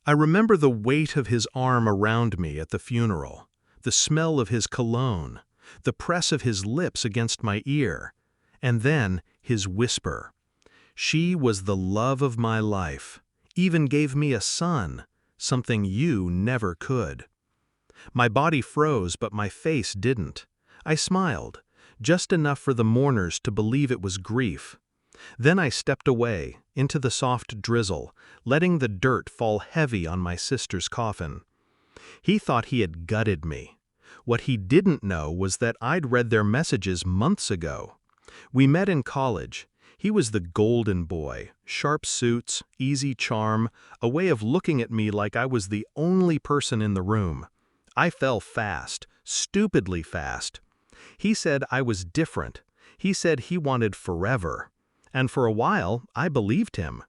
I remember the weight of his arm around me at the funeral, the smell of his cologne, the press of his lips against my ear, and then his whisper. She was the love of my life, even gave me a son, something you never could. My body froze, but my face didn't. I smiled, just enough for the mourners to believe it was grief. Then I stepped away, into the soft drizzle, letting the dirt fall heavy on my sister's coffin. He thought he had gutted me. What he didn't know was that I'd read their messages months ago. We met in college. He was the golden boy, sharp suits, easy charm, a way of looking at me like I was the only person in the room. I fell fast, stupidly fast. He said I was different. He said he wanted forever. And for a while, I believed him.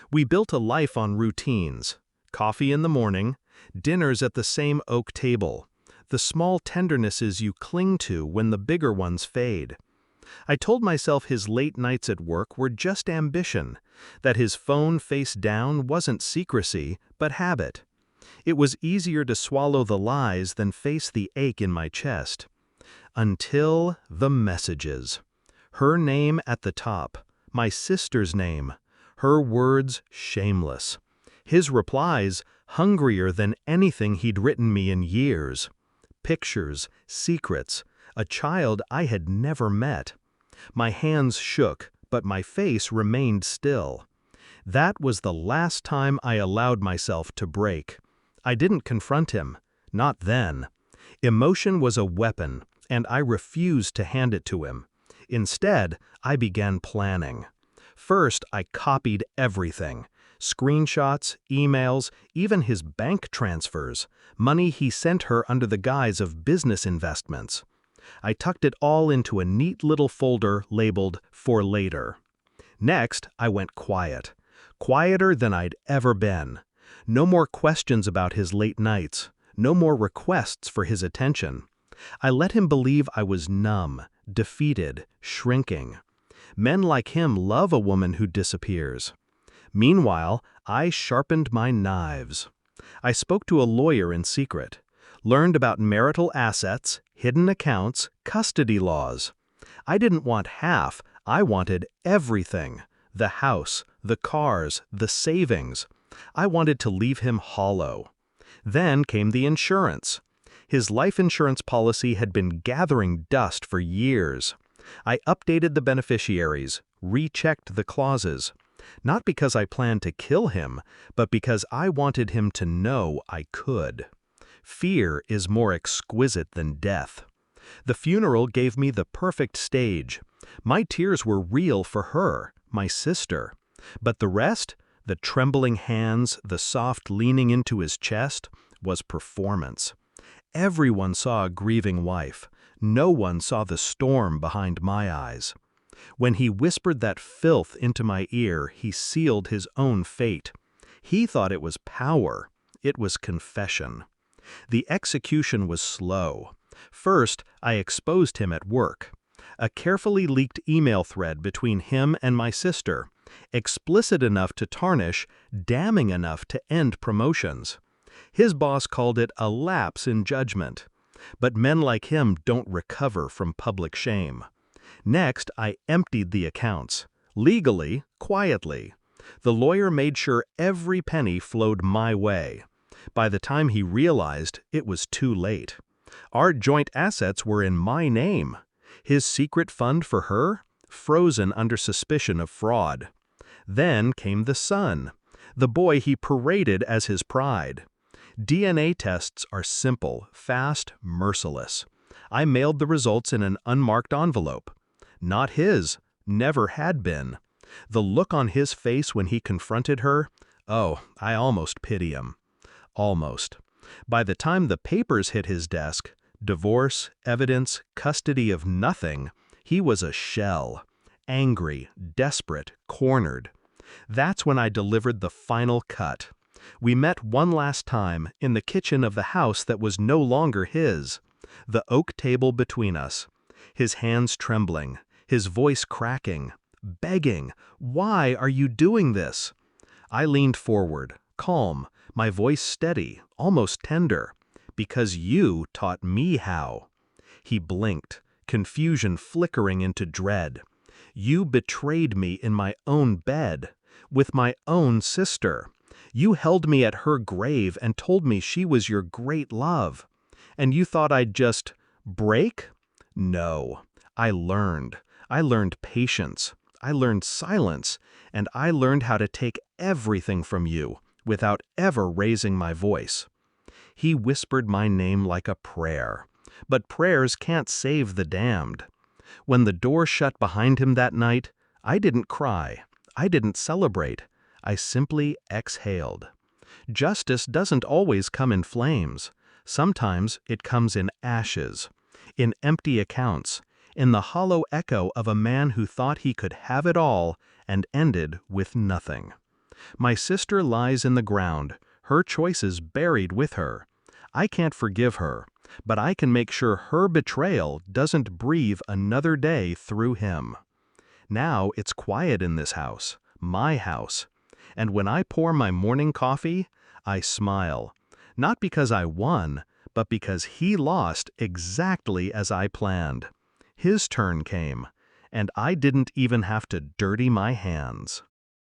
We built a life on routines. Coffee in the morning, dinners at the same oak table, the small tendernesses you cling to when the bigger ones fade. I told myself his late nights at work were just ambition, that his phone face down wasn't secrecy, but habit. It was easier to swallow the lies than face the ache in my chest. Until the messages. Her name at the top, my sister's name, her words shameless. His replies hungrier than anything he'd written me in years. Pictures, secrets, a child I had never met. My hands shook, but my face remained still. That was the last time I allowed myself to break. I didn't confront him, not then. Emotion was a weapon, and I refused to hand it to him. Instead, I began planning. First, I copied everything. Screenshots, emails, even his bank transfers, money he sent her under the guise of business investments. I tucked it all into a neat little folder labeled "For Later." Next, I went quiet. Quieter than I'd ever been. No more questions about his late nights. No more requests for his attention. I let him believe I was numb, defeated, shrinking. Men like him love a woman who disappears. Meanwhile, I sharpened my knives. I spoke to a lawyer in secret, learned about marital assets, hidden accounts, custody laws. I didn't want half, I wanted everything. The house, the cars, the savings. I wanted to leave him hollow. Then came the insurance. His life insurance policy had been gathering dust for years. I updated the beneficiaries, rechecked the clauses. Not because I planned to kill him, but because I wanted him to know I could. Fear is more exquisite than death. The funeral gave me the perfect stage. My tears were real for her, my sister. But the rest, the trembling hands, the soft leaning into his chest, was performance. Everyone saw a grieving wife. No one saw the storm behind my eyes. When he whispered that filth into my ear, he sealed his own fate. He thought it was power. It was confession. The execution was slow. First, I exposed him at work. A carefully leaked email thread between him and my sister, explicit enough to tarnish, damning enough to end promotions. His boss called it a lapse in judgment. But men like him don't recover from public shame. Next, I emptied the accounts. Legally, quietly. The lawyer made sure every penny flowed my way. By the time he realized, it was too late. Our joint assets were in my name. His secret fund for her, frozen under suspicion of fraud. Then came the son, the boy he paraded as his pride. DNA tests are simple, fast, merciless. I mailed the results in an unmarked envelope. Not his, never had been. The look on his face when he confronted her, oh, I almost pity him. Almost. By the time the papers hit his desk, divorce, evidence, custody of nothing, he was a shell. Angry, desperate, cornered. That's when I delivered the final cut. We met one last time in the kitchen of the house that was no longer his. The oak table between us. His hands trembling, his voice cracking, begging, "Why are you doing this?" I leaned forward, calm, my voice steady, almost tender, because you taught me how. He blinked, confusion flickering into dread. You betrayed me in my own bed, with my own sister. You held me at her grave and told me she was your great love. And you thought I'd just break? No. I learned. I learned patience. I learned silence. And I learned how to take everything from you without ever raising my voice. He whispered my name like a prayer. But prayers can't save the damned. When the door shut behind him that night, I didn't cry. I didn't celebrate. I simply exhaled. Justice doesn't always come in flames. Sometimes it comes in ashes, in empty accounts, in the hollow echo of a man who thought he could have it all and ended with nothing. My sister lies in the ground, her choices buried with her. I can't forgive her, but I can make sure her betrayal doesn't breathe another day through him. Now it's quiet in this house, my house. And when I pour my morning coffee, I smile. Not because I won, but because he lost exactly as I planned. His turn came, and I didn't even have to dirty my hands.